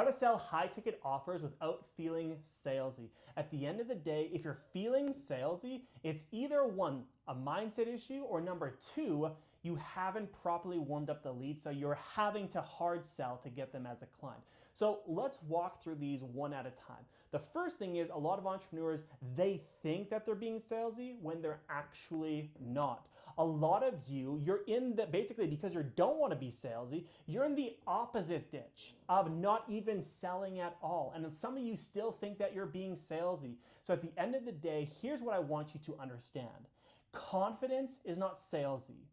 How to sell high ticket offers without feeling salesy. At the end of the day, if you're feeling salesy, it's either one, a mindset issue, or number two, you haven't properly warmed up the lead, so you're having to hard sell to get them as a client. So let's walk through these one at a time. The first thing is a lot of entrepreneurs, they think that they're being salesy when they're actually not. A lot of you're in the, basically because you don't want to be salesy, you're in the opposite ditch of not even selling at all. And some of you still think that you're being salesy. So at the end of the day, here's what I want you to understand. Confidence is not salesy.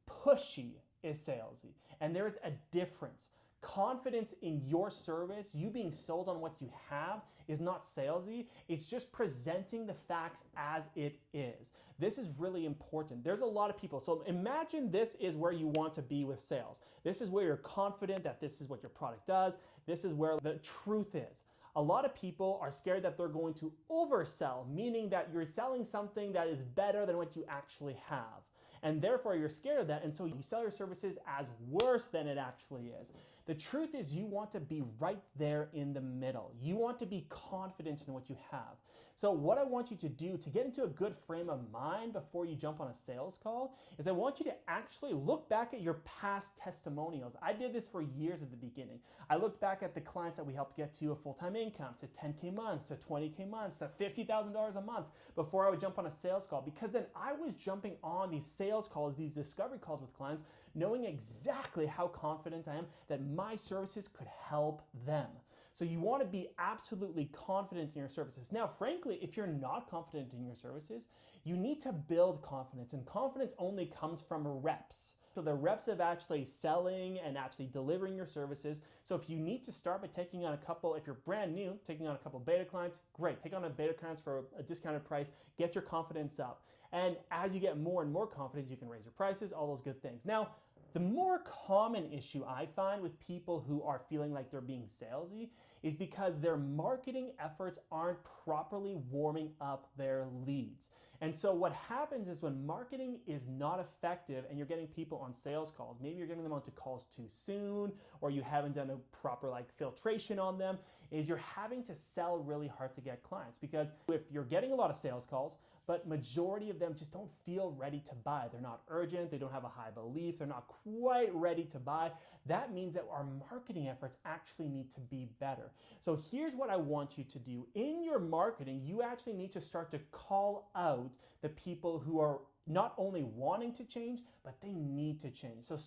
Pushy is salesy. And there is a difference. Confidence in your service, you being sold on what you have, is not salesy. It's just presenting the facts as it is. This is really important. There's a lot of people. So imagine this is where you want to be with sales. This is where you're confident that this is what your product does. This is where the truth is. A lot of people are scared that they're going to oversell, meaning that you're selling something that is better than what you actually have. And therefore you're scared of that, and so you sell your services as worse than it actually is. The truth is you want to be right there in the middle. You want to be confident in what you have. So what I want you to do to get into a good frame of mind before you jump on a sales call is I want you to actually look back at your past testimonials. I did this for years at the beginning. I looked back at the clients that we helped get to a full-time income, to 10K months, to 20K months, to $50,000 a month before I would jump on a sales call, because then I was jumping on these sales calls, these discovery calls with clients, knowing exactly how confident I am that my services could help them. So you want to be absolutely confident in your services. Now, frankly, if you're not confident in your services, you need to build confidence, and confidence only comes from reps. So the reps of actually selling and actually delivering your services. So if you need to start by taking on a couple, if you're brand new, taking on a couple beta clients, great. Take on a beta clients for a discounted price, get your confidence up. And as you get more and more confident, you can raise your prices, all those good things. Now, the more common issue I find with people who are feeling like they're being salesy is because their marketing efforts aren't properly warming up their leads. And so what happens is when marketing is not effective and you're getting people on sales calls, maybe you're getting them onto calls too soon, or you haven't done a proper filtration on them, is you're having to sell really hard to get clients. Because if you're getting a lot of sales calls, but majority of them just don't feel ready to buy. They're not urgent, they don't have a high belief, they're not quite ready to buy. That means that our marketing efforts actually need to be better. So here's what I want you to do. In your marketing, you actually need to start to call out the people who are not only wanting to change, but they need to change. So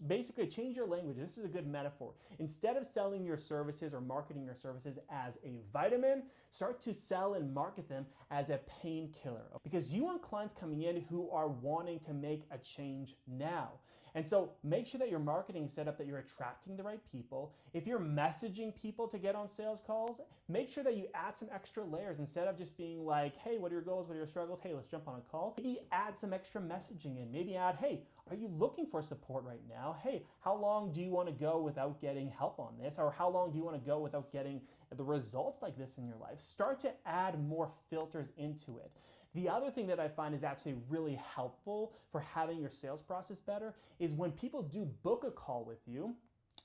basically change your language. This is a good metaphor. Instead of selling your services or marketing your services as a vitamin, start to sell and market them as a painkiller. Because you want clients coming in who are wanting to make a change now. And so make sure that your marketing is set up that you're attracting the right people. If you're messaging people to get on sales calls, make sure that you add some extra layers instead of just being like, hey, what are your goals? What are your struggles? Hey, let's jump on a call. Maybe add some extra messaging in. Maybe add, hey, are you looking for support right now? Hey, how long do you want to go without getting help on this? Or how long do you want to go without getting the results like this in your life? Start to add more filters into it. The other thing that I find is actually really helpful for having your sales process better is when people do book a call with you,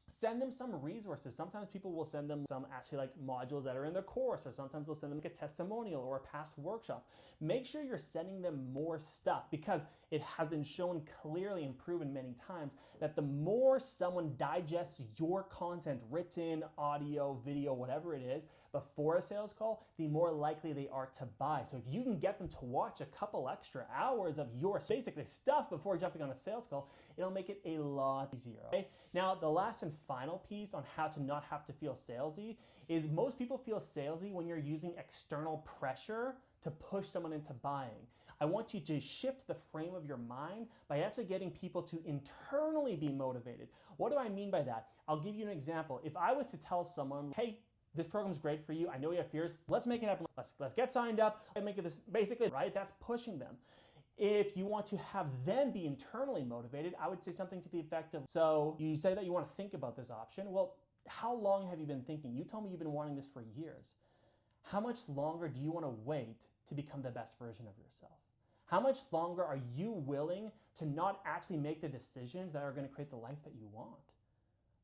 send them some resources. Sometimes people will send them some actually modules that are in the course, or sometimes they'll send them a testimonial or a past workshop. Make sure you're sending them more stuff, because it has been shown clearly and proven many times that the more someone digests your content, written, audio, video, whatever it is, before a sales call, the more likely they are to buy. So if you can get them to watch a couple extra hours of your basically stuff before jumping on a sales call, it'll make it a lot easier. Okay? Now, the last and final piece on how to not have to feel salesy is most people feel salesy when you're using external pressure to push someone into buying. I want you to shift the frame of your mind by actually getting people to internally be motivated. What do I mean by that? I'll give you an example. If I was to tell someone, hey, this program's great for you, I know you have fears, let's make it happen, let's get signed up and make it this, basically, right? That's pushing them. If you want to have them be internally motivated, I would say something to the effect of, so you say that you want to think about this option. Well, how long have you been thinking? You told me you've been wanting this for years. How much longer do you want to wait to become the best version of yourself? How much longer are you willing to not actually make the decisions that are going to create the life that you want?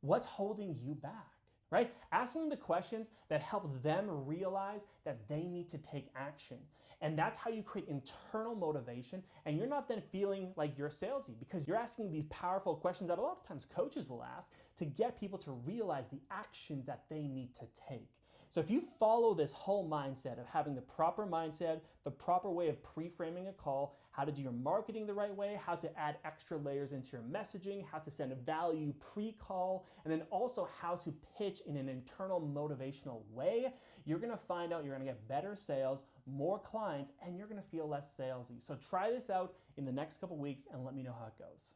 What's holding you back? right? Asking the questions that help them realize that they need to take action. And that's how you create internal motivation, and you're not then feeling like you're salesy because you're asking these powerful questions that a lot of times coaches will ask to get people to realize the actions that they need to take. So if you follow this whole mindset of having the proper mindset, the proper way of pre-framing a call, how to do your marketing the right way, how to add extra layers into your messaging, how to send a value pre-call, and then also how to pitch in an internal motivational way, you're gonna find out you're gonna get better sales, more clients, and you're gonna feel less salesy. So try this out in the next couple weeks and let me know how it goes.